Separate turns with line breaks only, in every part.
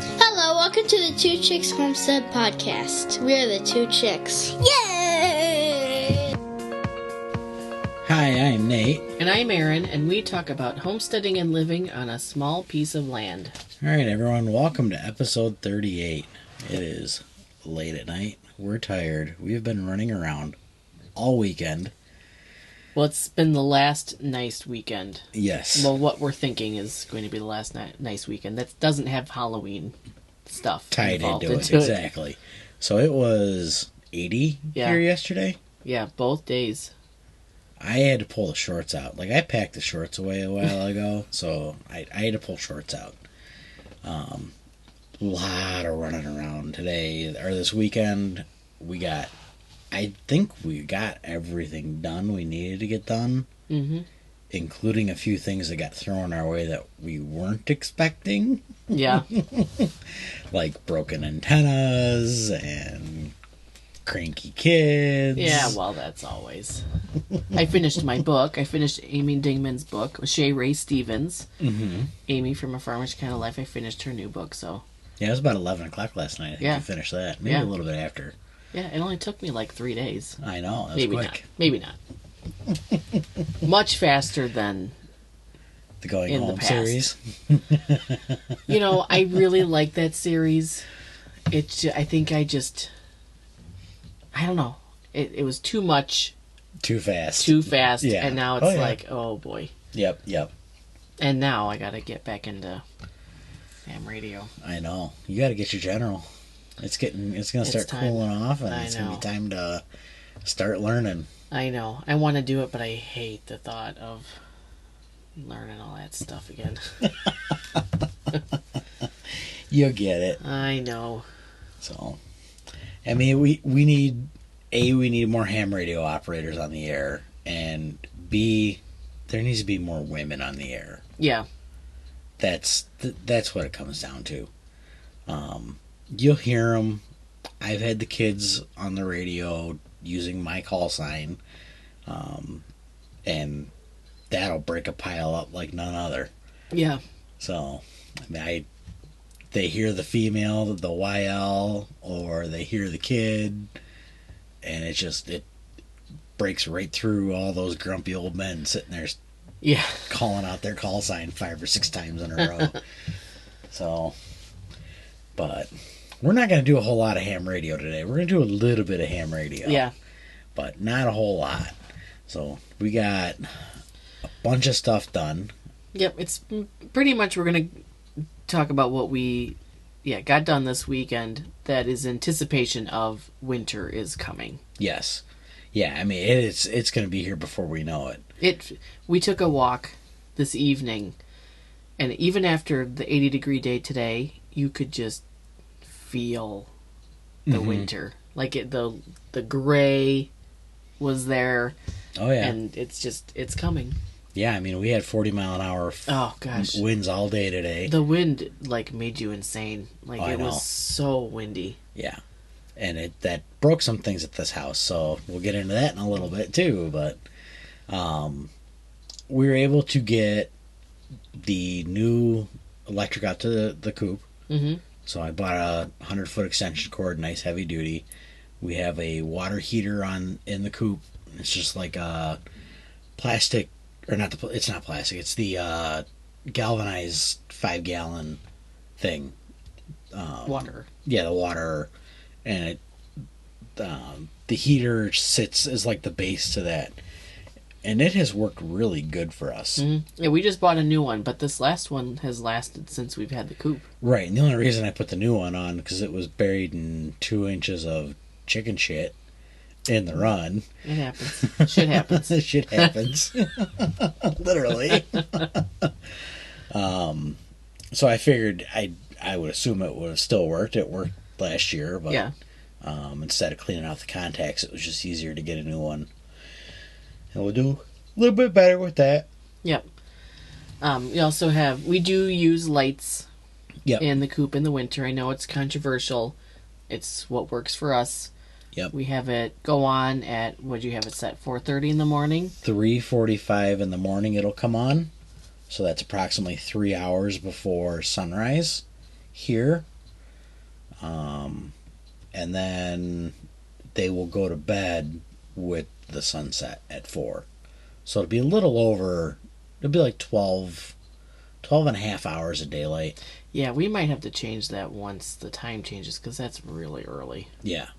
Hello, welcome to the Two Chicks Homestead podcast. We are the Two Chicks. Yay!
Hi, I'm Nate.
And I'm Aaron, and we talk about homesteading and living on a small piece of land.
All right, everyone, welcome to episode 38. It is late at night. We're tired. We've been running around all weekend.
Well, it's been the last nice weekend.
Yes.
Well, what we're thinking is going to be the last nice weekend. That doesn't have Halloween stuff
tied into it. Exactly. So it was 80 here yesterday.
Yeah, both days.
I had to pull the shorts out. Like, I packed the shorts away a while ago, so I had to pull shorts out. A lot of running around today, or this weekend. I think we got everything done we needed to get done, including a few things that got thrown our way that we weren't expecting.
Yeah.
Like broken antennas and cranky kids.
Yeah, well, that's always. I finished my book. I finished Amy Dingman's book with Shay Ray Stevens. Mm-hmm. Amy from A Farmer's Kind of Life. I finished her new book, so.
Yeah, it was about 11 o'clock last night. I think you finished that. Maybe a little bit after.
Yeah, it only took me like 3 days.
I know. That was
Maybe
quick.
not. Maybe not. Much faster than
the Going
in
Home
the past.
series.
You know, I really like that series. I think I don't know. It was too much.
Too fast.
Yeah. And now it's like, oh boy.
Yep.
And now I got to get back into ham radio.
I know. You got to get your general. It's going to start cooling off, and it's going to be time to start learning.
I know. I want to do it, but I hate the thought of learning all that stuff again.
You'll get it.
I know.
So, I mean, we need more ham radio operators on the air, and B, there needs to be more women on the air.
Yeah.
That's what it comes down to. You'll hear them. I've had the kids on the radio using my call sign, and that'll break a pile up like none other.
Yeah.
So, I mean, they hear the female, the YL, or they hear the kid, and it breaks right through all those grumpy old men sitting there calling out their call sign 5 or 6 times in a row. So, but we're not going to do a whole lot of ham radio today. We're going to do a little bit of ham radio.
Yeah.
But not a whole lot. So, we got a bunch of stuff done.
Yep, it's pretty much we're going to talk about what we got done this weekend that is anticipation of winter is coming.
Yes. Yeah, I mean, it's going to be here before we know it.
We took a walk this evening, and even after the 80-degree day today, you could just feel the winter. Like the gray was there.
Oh, yeah.
And it's coming.
Yeah, I mean, we had 40-mile-an-hour winds all day today.
The wind, made you insane. It was so windy.
Yeah. And that broke some things at this house, so we'll get into that in a little bit, too. But we were able to get the new electric out to the coop. Mm-hmm. So I bought a 100-foot extension cord, nice heavy duty. We have a water heater in the coop. It's just like a plastic, or it's not plastic. It's the galvanized 5-gallon thing.
Water. Yeah,
the water, and the heater is like the base to that. And it has worked really good for us.
Mm-hmm. Yeah, we just bought a new one, but this last one has lasted since we've had the coop.
Right, and the only reason I put the new one on because it was buried in 2 inches of chicken shit in the run.
It happens. Shit happens.
Shit happens. Literally. So I figured I would assume it would have still worked. It worked last year, but instead of cleaning out the contacts, it was just easier to get a new one. And we'll do a little bit better with that.
Yep. We do use lights in the coop in the winter. I know it's controversial. It's what works for us.
Yep.
We have it go on at, what do you have it set, 4:30 in the morning?
3:45 in the morning it'll come on. So that's approximately 3 hours before sunrise here. And then they will go to bed with the sunset at 4. So it'll be a little over, it'll be like 12 and a half hours of daylight.
Yeah, we might have to change that once the time changes, because that's really early.
Yeah.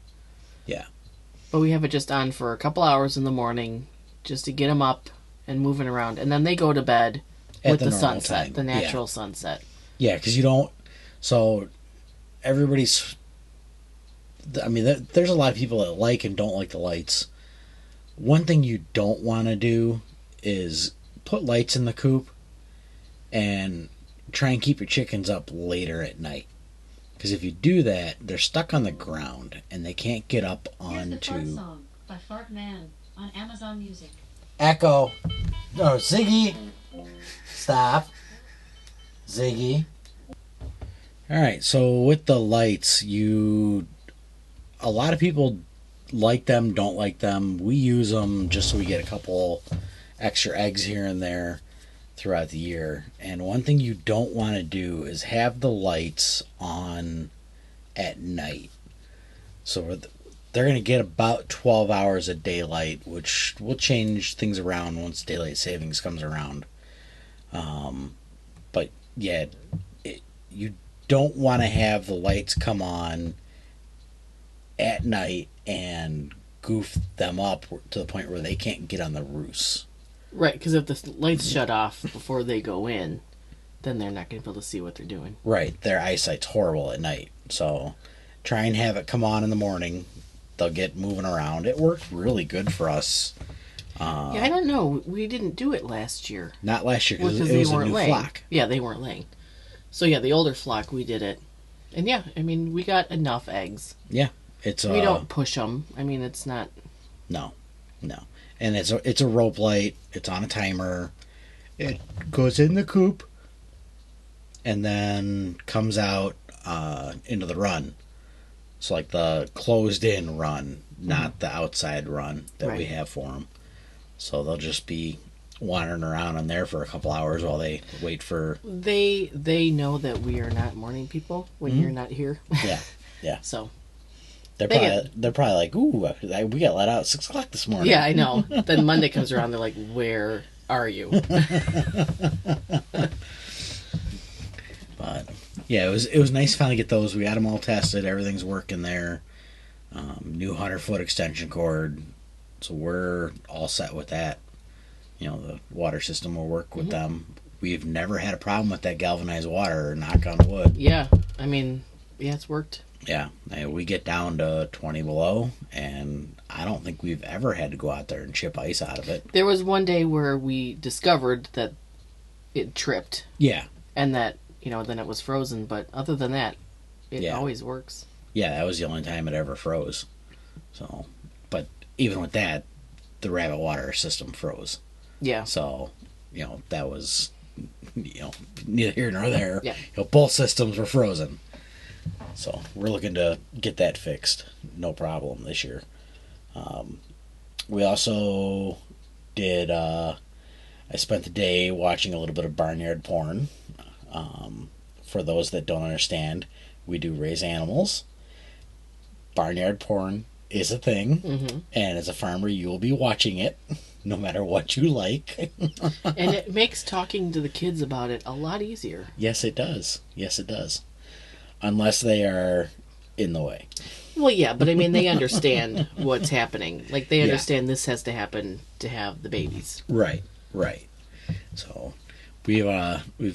But we have it just on for a couple hours in the morning, just to get them up and moving around. And then they go to bed with the sunset,
time.
the natural sunset.
Yeah, because you don't, so everybody's, I mean, there's a lot of people that like and don't like the lights. One thing you don't want to do is put lights in the coop and try and keep your chickens up later at night. Because if you do that, they're stuck on the ground and they can't get up
Here's the Fart
onto...
Song by Fart Man on Amazon Music.
Echo. No, Ziggy. Stop. Ziggy. Alright, so with the lights, a lot of people like them, don't like them. We use them just so we get a couple extra eggs here and there throughout the year. And one thing you don't want to do is have the lights on at night. So they're going to get about 12 hours of daylight, which will change things around once daylight savings comes around. But yeah, you don't want to have the lights come on at night and goof them up to the point where they can't get on the roost.
Right, because if the lights shut off before they go in, then they're not going to be able to see what they're doing.
Right, their eyesight's horrible at night. So try and have it come on in the morning. They'll get moving around. It worked really good for us.
Yeah, I don't know. We didn't do it last year.
Not last year because
they
it was a
weren't
new
laying.
flock.
Yeah, they weren't laying. So yeah, the older flock, we did it. And yeah, I mean, we got enough eggs.
Yeah, it's
We don't push them. I mean, it's not...
No. And it's a rope light. It's on a timer. It goes in the coop and then comes out into the run. So like the closed in run, not the outside run that we have for them. So they'll just be wandering around in there for a couple hours while they wait for...
They know that we are not morning people when you're not here.
Yeah.
So...
They're probably like, ooh, we got let out at 6 o'clock this morning.
Yeah, I know. Then Monday comes around, they're like, where are you?
But yeah, it was nice to finally get those. We got them all tested. Everything's working there. New 100-foot extension cord. So we're all set with that. You know, the water system will work with them. We've never had a problem with that galvanized water, knock on wood.
Yeah, I mean, yeah, it's worked.
Yeah, we get down to 20 below, and I don't think we've ever had to go out there and chip ice out of it.
There was one day where we discovered that it tripped.
Yeah.
And that, then it was frozen, but other than that, it always works.
Yeah, that was the only time it ever froze. So, but even with that, the rabbit water system froze.
Yeah.
So, that was, neither here nor there.
Yeah.
Both systems were frozen. So we're looking to get that fixed, no problem this year. We also did. I spent the day watching a little bit of barnyard porn. For those that don't understand, we do raise animals. Barnyard porn is a thing, and as a farmer, you will be watching it, no matter what you like.
And it makes talking to the kids about it a lot easier.
Yes, it does. Unless they are in the way.
Well, yeah, but I mean, they understand what's happening. Like, they understand this has to happen to have the babies.
Right. So, we've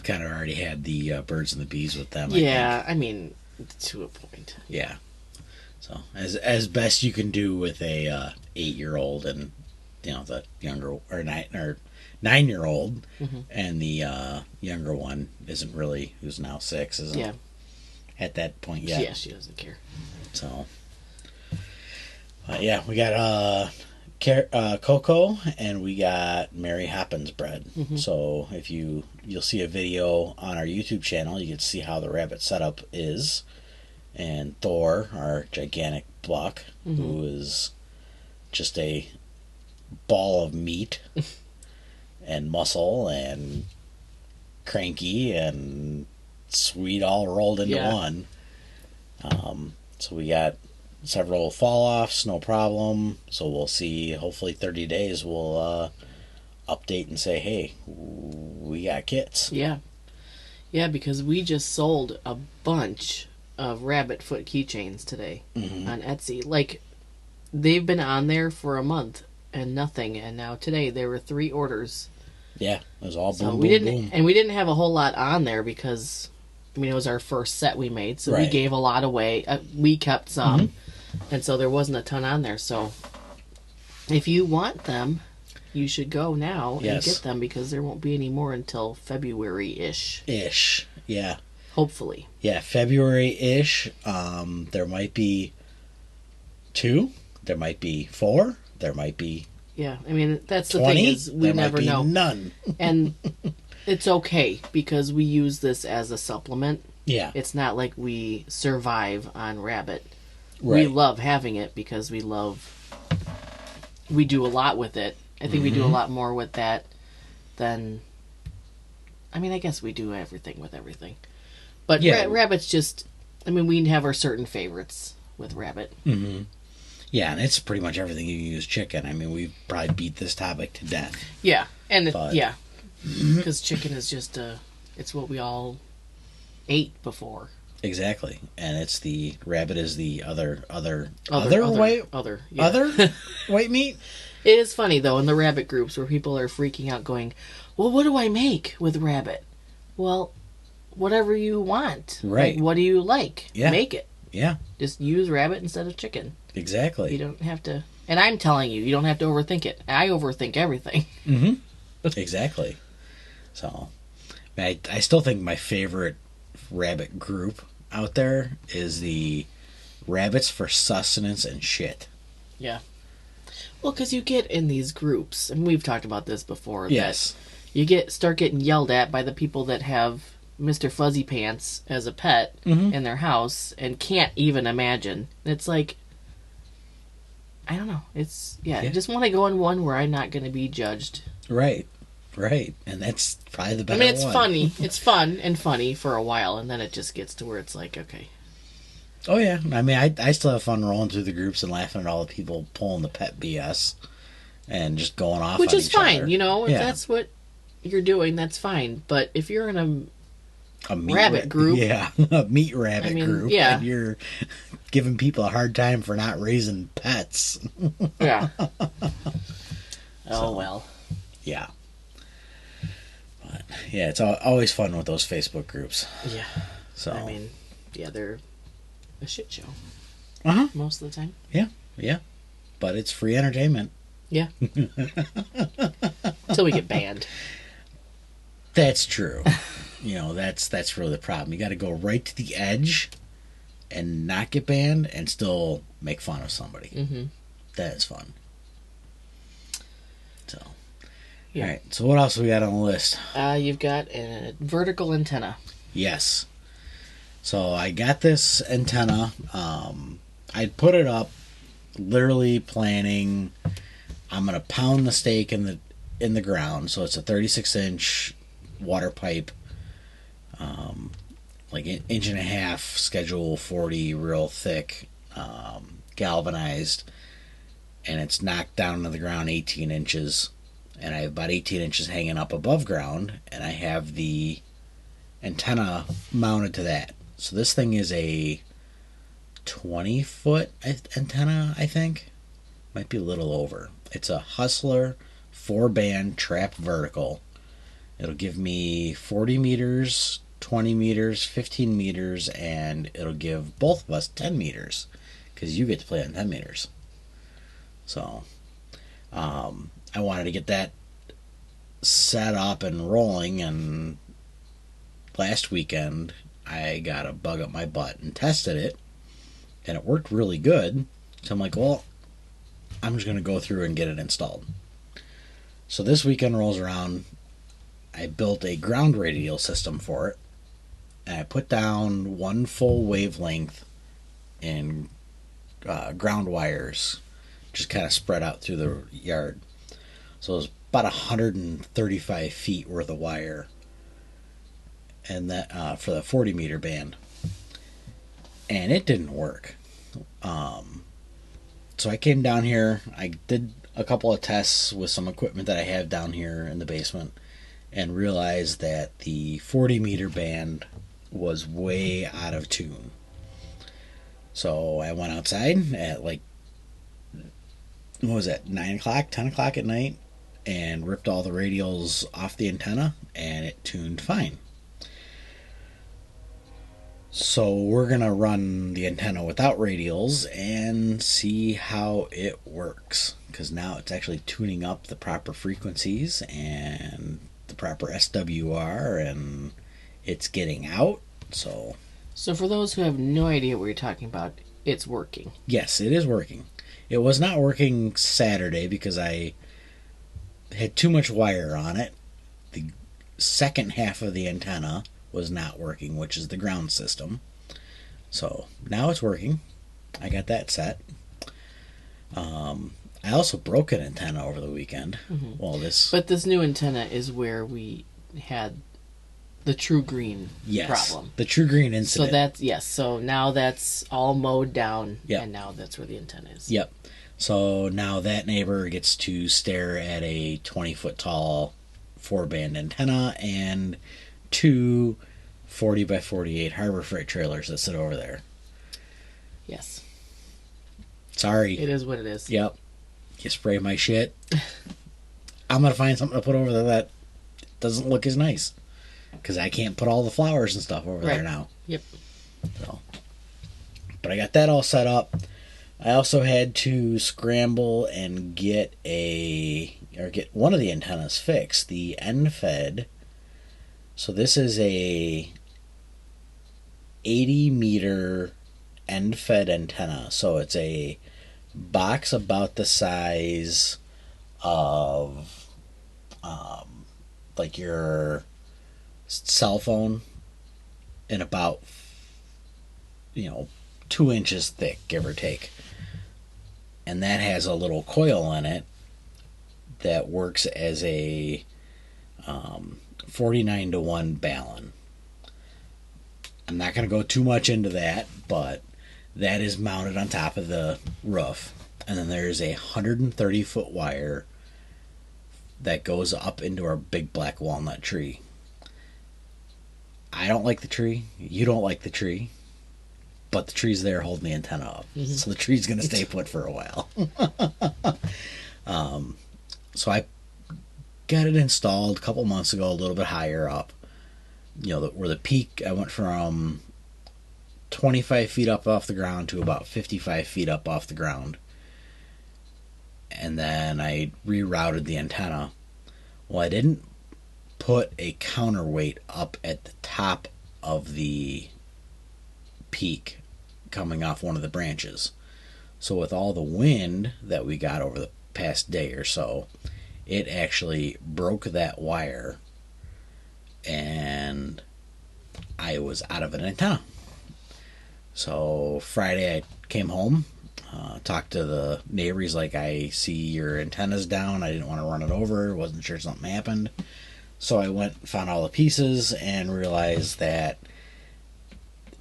kind of already had the birds and the bees with them.
Yeah, I mean, to a point.
Yeah. So, as best you can do with a 8-year-old and the younger or 9-year-old, and the younger one isn't really, who's now 6, isn't at that point yet.
Yeah, she doesn't care.
So, we got Coco, and we got Mary Poppins bread. So if you'll see a video on our YouTube channel, you get to see how the rabbit setup is. And Thor, our gigantic buck, who is just a ball of meat and muscle and cranky and sweet all rolled into one. So we got several fall-offs, no problem. So we'll see. Hopefully 30 days we'll update and say, hey, we got kits.
Yeah. Yeah, because we just sold a bunch of rabbit foot keychains today on Etsy. Like, they've been on there for a month and nothing, and now today there were 3 orders.
Yeah, it was all
So
boom,
we
boom,
didn't,
boom.
and we didn't have a whole lot on there because, I mean, it was our first set we made, so we
Right.
gave a lot away. We kept some, and so there wasn't a ton on there. So if you want them, you should go now
Yes.
and get them because there won't be any more until February-ish,
Ish, yeah.
hopefully.
Yeah, February-ish. There might be 2. There might be 4. There might be
Yeah, I mean, that's the
20.
thing is we
there
never
might be
know.
none.
And it's okay because we use this as a supplement.
Yeah,
It's not like we survive on rabbit.
right.
We love having it because we do a lot with it. I think we do a lot more with that than, I mean, I guess we do everything with everything. But
Yeah.
rabbit's just, I mean, we have our certain favorites with rabbit.
Yeah, and it's pretty much everything you can use chicken. I mean, we probably beat this topic to death.
Yeah, and
But-
yeah, because chicken is just it's what we all ate before.
Exactly, and it's the rabbit is the other
Other,
white
yeah.
other white meat.
It is funny though in the rabbit groups where people are freaking out, going, "Well, what do I make with rabbit?" Well, whatever you want.
Right.
Like, what do you like?
Yeah.
Make it.
Yeah,
Just use rabbit instead of chicken.
exactly.
You don't have to. And I'm telling you, you don't have to overthink it. I overthink everything.
Exactly. So, I still think my favorite rabbit group out there is the rabbits for sustenance and shit.
Yeah. Well, because you get in these groups, and we've talked about this before.
Yes.
That you start getting yelled at by the people that have Mr. Fuzzy Pants as a pet in their house and can't even imagine. It's like, I don't know. It's, I
Yeah.
just want to go on one where I'm not going to be judged.
Right. And that's probably the
I
better
mean, it's
one.
funny. It's fun and funny for a while, and then it just gets to where it's like, okay.
Oh yeah, I mean, I still have fun rolling through the groups and laughing at all the people pulling the pet BS and just going off.
Which
on
is
each
fine,
other.
you know? If
Yeah.
that's what you're doing, that's fine. But if you're in
a meat
rabbit group.
yeah, a meat rabbit
I mean,
group,
yeah.
and you're giving people a hard time for not raising pets.
yeah. Oh,
So.
well.
Yeah. But yeah, it's always fun with those Facebook groups.
Yeah.
So
I mean, yeah, they're a shit show
uh-huh.
most of the time.
Yeah. But it's free entertainment.
Yeah. Until we get banned.
That's true. You know, that's really the problem. You got to go right to the edge and not get banned and still make fun of somebody.
Mm-hmm.
That is fun. So,
Yeah.
all right. So what else we got on the list?
You've got a vertical antenna.
Yes. So I got this antenna. I put it up, literally planning. I'm gonna pound the stake in the ground. So it's a 36-inch water pipe, like an inch and a half, schedule 40, real thick, galvanized, and it's knocked down to the ground 18 inches. And I have about 18 inches hanging up above ground, and I have the antenna mounted to that. So this thing is a 20-foot antenna, I think. Might be a little over. It's a Hustler 4-band trap vertical. It'll give me 40 meters, 20 meters, 15 meters, and it'll give both of us 10 meters. Because you get to play on 10 meters. So, I wanted to get that set up and rolling, and last weekend I got a bug up my butt and tested it, and it worked really good. So I'm like, well, I'm just going to go through and get it installed. So this weekend rolls around, I built a ground radial system for it, and I put down one full wavelength in ground wires, just kind of spread out through the yard. So it was about 135 feet worth of wire, and that for the 40 meter band. and it didn't work. So I came down here. I did a couple of tests with some equipment that I have down here in the basement, and realized that the 40 meter band was way out of tune. So I went outside at like, what was it, 9 o'clock, 10 o'clock at night, and ripped all the radials off the antenna, and it tuned fine. So we're going to run the antenna without radials and see how it works, because now it's actually tuning up the proper frequencies and the proper SWR, and it's getting out. So
for those who have no idea what you're talking about, it's working.
yes, it is working. It was not working Saturday because I had too much wire on it. The second half of the antenna was not working, which is the ground system. So now it's working. I got that set. I also broke an antenna over the weekend. Well,
But this new antenna is where we had the true green problem.
The true green incident.
So that's, yes, so now that's all mowed down,
Yep.
and now that's where the antenna is.
Yep. So now that neighbor gets to stare at a 20-foot tall 4-band antenna and 2 40 by 48 Harbor Freight trailers that sit over there.
Yes.
Sorry.
It is what it is.
Yep. You spray my shit. I'm going to find something to put over there that doesn't look as nice, because I can't put all the flowers and stuff over there now.
Yep.
So, but I got that all set up. I also had to scramble and get one of the antennas fixed, the end fed. So this is a 80 meter end fed antenna. So it's a box about the size of like your cell phone, and about 2 inches thick, give or take. And that has a little coil in it that works as a 49-to-1 balun. I'm not going to go too much into that, but that is mounted on top of the roof. And then there's a 130-foot wire that goes up into our big black walnut tree. I don't like the tree. You don't like the tree. But the tree's there holding the antenna up. Mm-hmm. So the tree's going to stay put for a while. So I got it installed a couple months ago, a little bit higher up. Where the peak, I went from 25 feet up off the ground to about 55 feet up off the ground. And then I rerouted the antenna. Well, I didn't put a counterweight up at the top of the peak coming off one of the branches. So with all the wind that we got over the past day or so, it actually broke that wire, and I was out of an antenna. So Friday I came home, talked to the neighbor. He's like, I see your antenna's down. I didn't want to run it over. Wasn't sure something happened. So I went and found all the pieces and realized that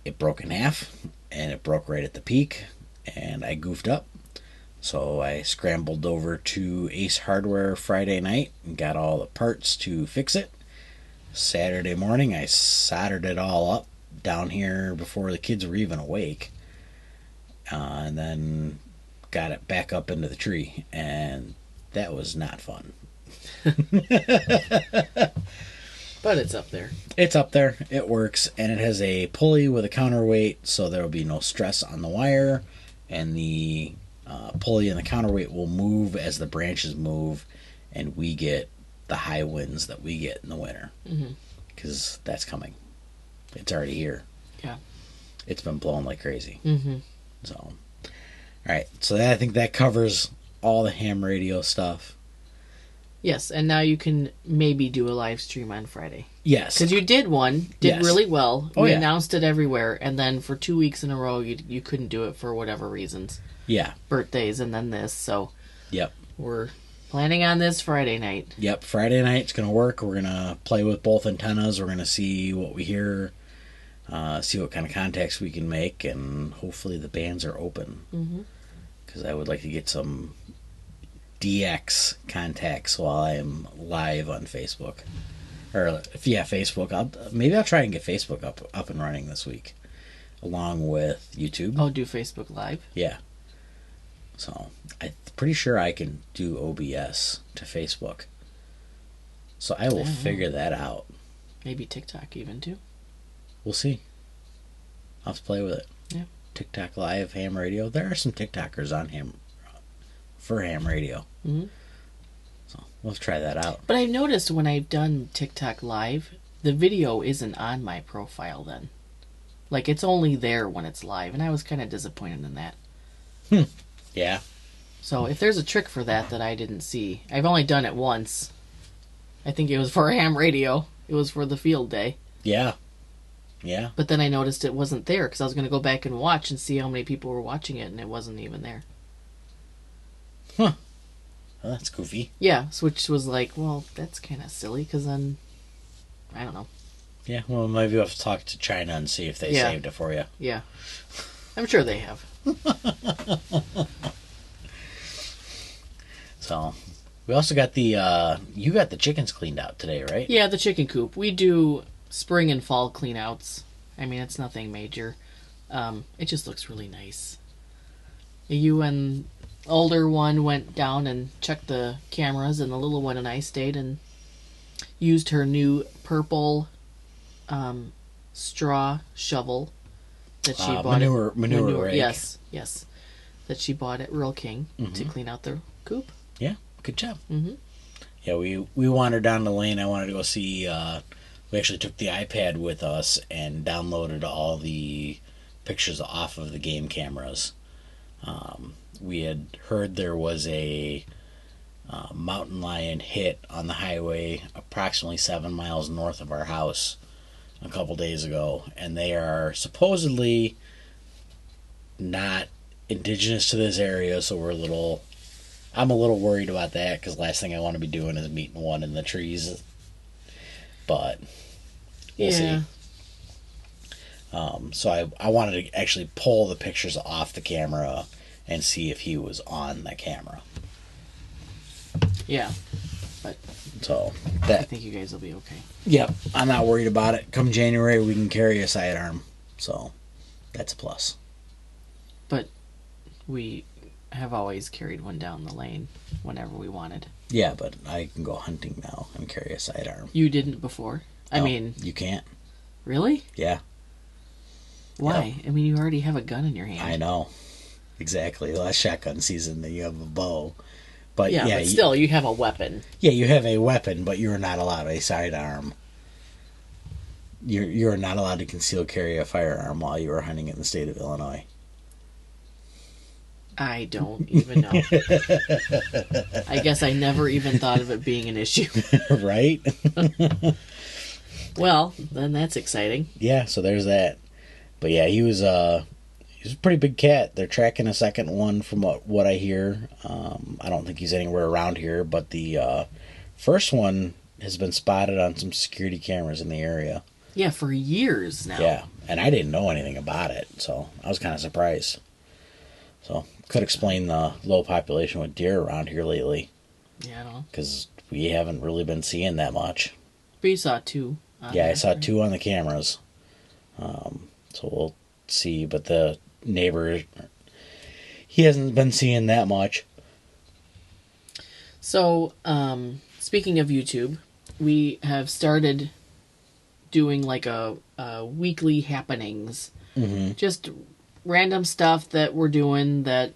it broke in half, and it broke right at the peak, and I goofed up. So I scrambled over to Ace Hardware Friday night and got all the parts to fix it. Saturday morning I soldered it all up down here before the kids were even awake, and then got it back up into the tree, and that was not fun.
But it's up there.
It's up there. It works, and it has a pulley with a counterweight, so there will be no stress on the wire, and the pulley and the counterweight will move as the branches move, and we get the high winds that we get in the winter, because that's coming. It's already here.
Yeah,
it's been blowing like crazy. So, all right. So I think that covers all the ham radio stuff.
Yes, and now you can maybe do a live stream on Friday.
Yes.
Because you did one,
Yes.
really well.
Oh,
we
yeah.
announced it everywhere, and then for 2 weeks in a row, you couldn't do it for whatever reasons.
Yeah.
Birthdays and then this, so
Yep.
we're planning on this Friday night.
Yep. Friday night's going to work. We're going to play with both antennas. We're going to see what we hear. see what kind of contacts we can make, and hopefully the bands are open. Because I would like to get some DX contacts while I'm live on Facebook. Or Facebook. Maybe I'll try and get Facebook up and running this week, along with YouTube.
Oh, do Facebook Live?
Yeah. So I'm pretty sure I can do OBS to Facebook. So I will figure that out.
Maybe TikTok even too.
We'll see. I'll have to play with it.
Yeah.
TikTok Live, ham radio. There are some TikTokers on ham radio. So we'll try that out.
But I've noticed when I've done TikTok Live, the video isn't on my profile then. Like, it's only there when it's live, and I was kind of disappointed in that.
Yeah.
So if there's a trick for that I didn't see, I've only done it once. I think it was for ham radio. It was for the field day.
Yeah. Yeah.
But then I noticed it wasn't there because I was going to go back and watch and see how many people were watching it, and it wasn't even there.
Huh. Well, that's goofy.
Yeah, which was like, well, that's kind of silly because then, I don't know.
Yeah, well, maybe we'll have to talk to China and see if they saved it for you.
Yeah. I'm sure they have.
So, we also got you got the chickens cleaned out today, right?
Yeah, the chicken coop. We do spring and fall clean-outs. I mean, it's nothing major. It just looks really nice. You and older one went down and checked the cameras, and the little one and I stayed and used her new purple straw shovel that she bought.
Manure rake.
Yes. That she bought at Rural King to clean out the coop.
Yeah, good job.
Mm-hmm.
Yeah, we wandered down the lane. I wanted to go see. We actually took the iPad with us and downloaded all the pictures off of the game cameras. We had heard there was a mountain lion hit on the highway approximately 7 miles north of our house a couple days ago, and they are supposedly not indigenous to this area, so I'm a little worried about that because last thing I want to be doing is meeting one in the trees, but we'll see. So I wanted to actually pull the pictures off the camera and see if he was on the camera.
Yeah, but
So
I think you guys will be okay.
Yep, I'm not worried about it. Come January, we can carry a sidearm, so that's a plus.
But we have always carried one down the lane whenever we wanted.
Yeah, but I can go hunting now and carry a sidearm.
You didn't before? I mean...
You can't.
Really?
Yeah.
Why? Yep. I mean, you already have a gun in your hand.
I know. Exactly. Last shotgun season, then you have a bow. But
but still, you have a weapon.
Yeah, you have a weapon, but you're not allowed a sidearm. You're not allowed to conceal carry a firearm while you are hunting in the state of Illinois.
I don't even know. I guess I never even thought of it being an issue.
Right?
Well, then that's exciting.
Yeah, so there's that. But yeah, he was a pretty big cat. They're tracking a second one from what I hear. I don't think he's anywhere around here, but the first one has been spotted on some security cameras in the area.
Yeah, for years now.
Yeah, and I didn't know anything about it, so I was kind of surprised. So, could explain the low population with deer around here lately.
Yeah, I don't know.
Because we haven't really been seeing that much.
But you saw two.
I saw two on the cameras. So we'll see, but the neighbor, he hasn't been seeing that much.
So, speaking of YouTube, we have started doing like a weekly happenings.
Mm-hmm.
Just random stuff that we're doing that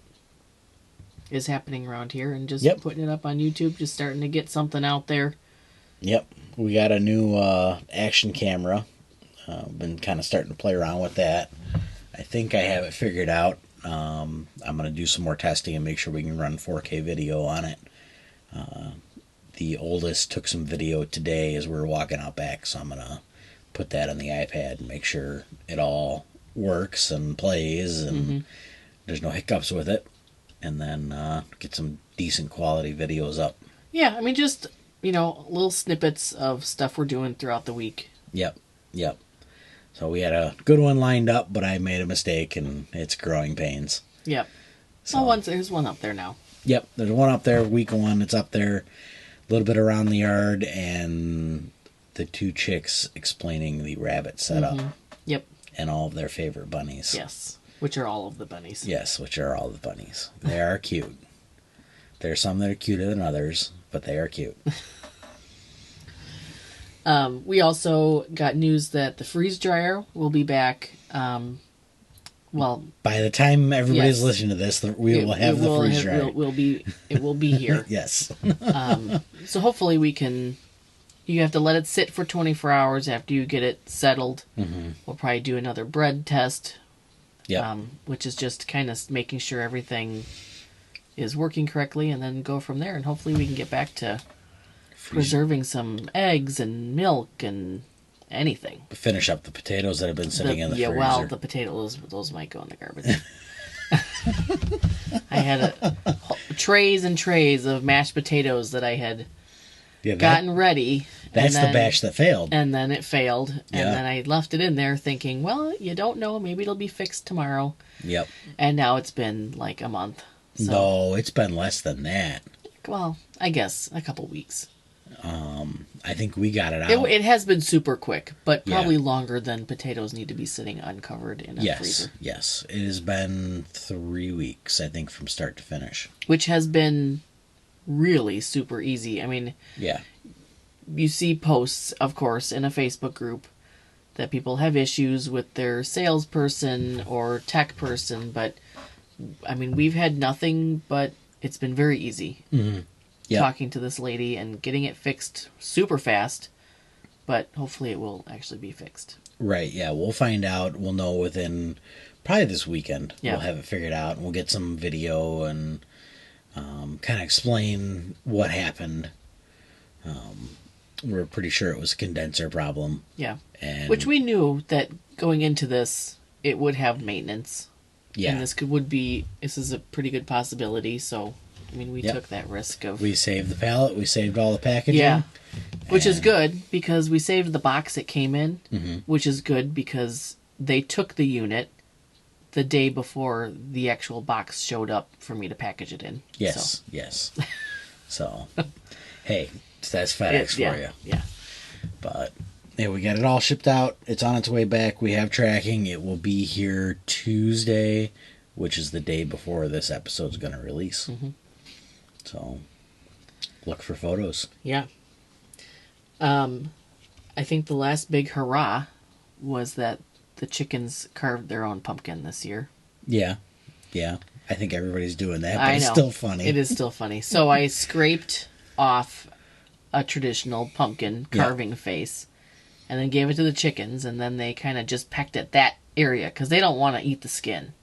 is happening around here and just putting it up on YouTube, just starting to get something out there. Yep.
We got a new action camera. Been kind of starting to play around with that. I think I have it figured out. I'm going to do some more testing and make sure we can run 4K video on it. The oldest took some video today as we were walking out back, so I'm going to put that on the iPad and make sure it all works and plays and there's no hiccups with it. And then get some decent quality videos up.
Yeah, I mean, just, little snippets of stuff we're doing throughout the week.
Yep. So we had a good one lined up, but I made a mistake, and it's growing pains.
Yep.
So,
There's one up there now.
Yep, there's one up there, week one. It's up there, a little bit around the yard, and the two chicks explaining the rabbit setup.
Yep.
And all of their favorite bunnies.
Yes. Which are all of the bunnies.
Yes, which are all the bunnies. They are cute. There are some that are cuter than others, but they are cute.
We also got news that the freeze dryer will be back.
By the time everybody's
Yes.
listening to this, we will have the freeze dryer.
It will be here.
Yes.
So hopefully we can. You have to let it sit for 24 hours after you get it settled. We'll probably do another bread test.
Yep.
Which is just kind of making sure everything is working correctly, and then go from there. And hopefully we can get back to preserving some eggs and milk and anything.
Finish up the potatoes that have been sitting in the freezer.
Well, the potatoes, those might go in the garbage. I had trays and trays of mashed potatoes that I had gotten ready.
That's the batch that failed.
And then it failed.
Yeah.
And then I left it in there thinking, well, you don't know. Maybe it'll be fixed tomorrow.
Yep.
And now it's been like a month. So,
No, it's been less than that.
well, I guess a couple weeks.
I think we got it out.
It has been super quick, but
Yeah.
probably longer than potatoes need to be sitting uncovered in a freezer.
Yes. It has been 3 weeks, I think, from start to finish.
Which has been really super easy. I mean,
Yeah.
you see posts, of course, in a Facebook group that people have issues with their salesperson or tech person, but I mean, we've had nothing but it's been very easy talking to this lady and getting it fixed super fast, but hopefully it will actually be fixed.
Right, yeah. We'll find out. We'll know within probably this weekend.
Yeah.
We'll have it figured out, and we'll get some video and kind of explain what happened. We're pretty sure it was a condenser problem.
Yeah.
And
Which we knew that going into this, it would have maintenance.
yeah.
And this is a pretty good possibility, so I mean, we took that risk of...
We saved the pallet. We saved all the packaging.
Yeah. Which is good, because we saved the box it came in, which is good because they took the unit the day before the actual box showed up for me to package it in.
Yes, yes. So, hey, that's FedEx for you.
Yeah.
But, yeah, we got it all shipped out. It's on its way back. We have tracking. It will be here Tuesday, which is the day before this episode's going to release. So, look for photos.
Yeah. I think the last big hurrah was that the chickens carved their own pumpkin this year.
Yeah. Yeah. I think everybody's doing that, but
I
it's
know.
still funny.
It is still funny. So I scraped off a traditional pumpkin carving face and then gave it to the chickens, and then they kind of just pecked at that area because they don't want to eat the skin.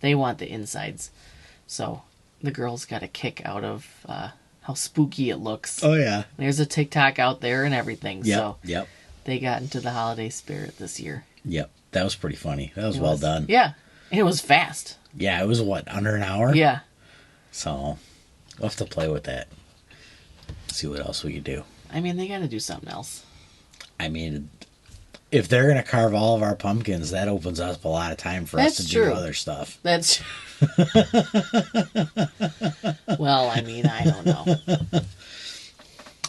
They want the insides. So the girls got a kick out of how spooky it looks.
Oh, yeah.
There's a TikTok out there and everything.
Yep.
So
Yep.
they got into the holiday spirit this year.
Yep. That was pretty funny. That was well done.
Yeah. And it was fast.
Yeah, it was what, under an hour?
Yeah.
So, we'll have to play with that. See what else we could do.
I mean, they got to do something else.
I mean, if they're going to carve all of our pumpkins, that opens up a lot of time for us
That's
to
true.
do other stuff.
That's. Well, I mean, I don't know.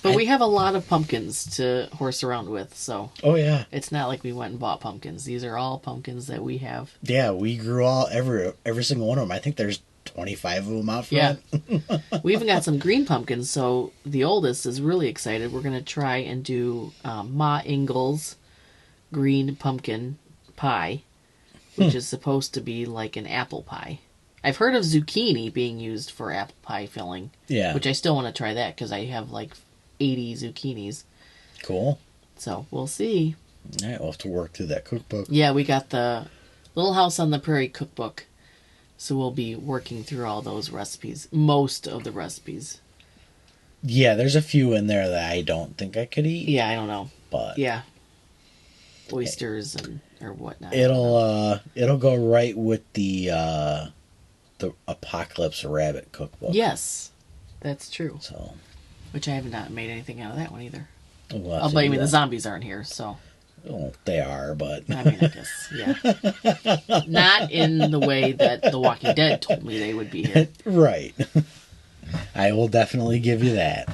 But we have a lot of pumpkins to horse around with, so
Oh, yeah.
it's not like we went and bought pumpkins. These are all pumpkins that we have.
Yeah, we grew every single one of them. I think there's 25 of them out
Yeah.
front.
We even got some green pumpkins, so the oldest is really excited. We're going to try and do Ma Ingalls green pumpkin pie, which is supposed to be like an apple pie. I've heard of zucchini being used for apple pie filling,
Yeah.
which I still want to try that because I have like 80 zucchinis.
Cool.
So we'll see.
All right, we'll have to work through that cookbook.
Yeah, we got the Little House on the Prairie cookbook, so we'll be working through all those recipes, most of the recipes.
Yeah, there's a few in there that I don't think I could eat.
Yeah, I don't know.
But
Yeah, oysters and or whatnot.
it'll go right with the Apocalypse Rabbit cookbook.
Yes, that's true.
So
Which I have not made anything out of that one either.
we'll have
Oh,
to
but I
do
mean, the
that.
zombies aren't here, so
Well, they are, but
I mean, I guess, yeah. Not in the way that The Walking Dead told me they would be here.
right. I will definitely give you that.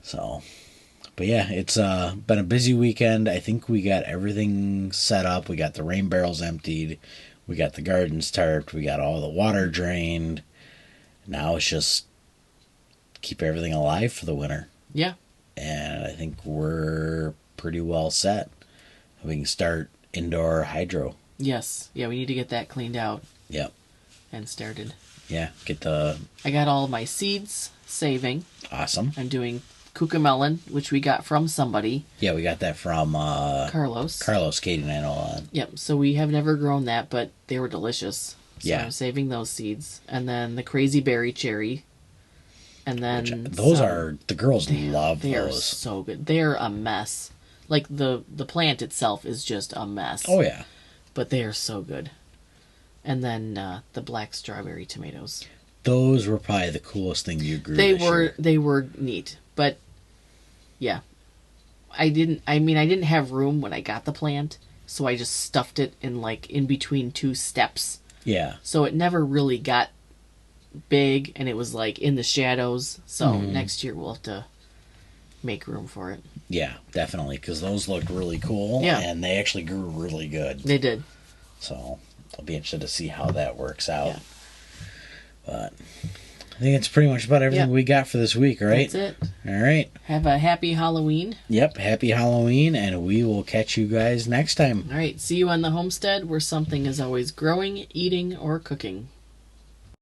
So, but yeah, it's been a busy weekend. I think we got everything set up. We got the rain barrels emptied. We got the gardens tarped. We got all the water drained. Now it's just keep everything alive for the winter.
Yeah.
And I think we're pretty well set. We can start indoor hydro.
Yes. Yeah, we need to get that cleaned out.
Yep.
And started.
Yeah,
I got all my seeds saving.
Awesome.
I'm doing cucamelon, which we got from somebody.
Yeah, we got that from
Carlos.
Katie and I know.
Yep, so we have never grown that, but they were delicious. So
Yeah.
I'm saving those seeds. And then the crazy berry cherry. And then
The girls love
they are
those.
so good. They're a mess. Like the plant itself is just a mess.
Oh yeah.
But they are so good. And then the black strawberry tomatoes.
Those were probably the coolest thing you grew.
They were neat. But yeah. I didn't have room when I got the plant, so I just stuffed it in between two steps.
Yeah.
So it never really got big, and it was in the shadows. So next year we'll have to make room for it.
Yeah, definitely, because those looked really cool.
Yeah.
And they actually grew really good.
They did.
So I'll be interested to see how that works out.
Yeah.
But I think it's pretty much about everything we got for this week, right?
That's it.
All right.
Have a happy Halloween.
Yep, happy Halloween, and we will catch you guys next time.
All right, see you on the homestead where something is always growing, eating, or cooking.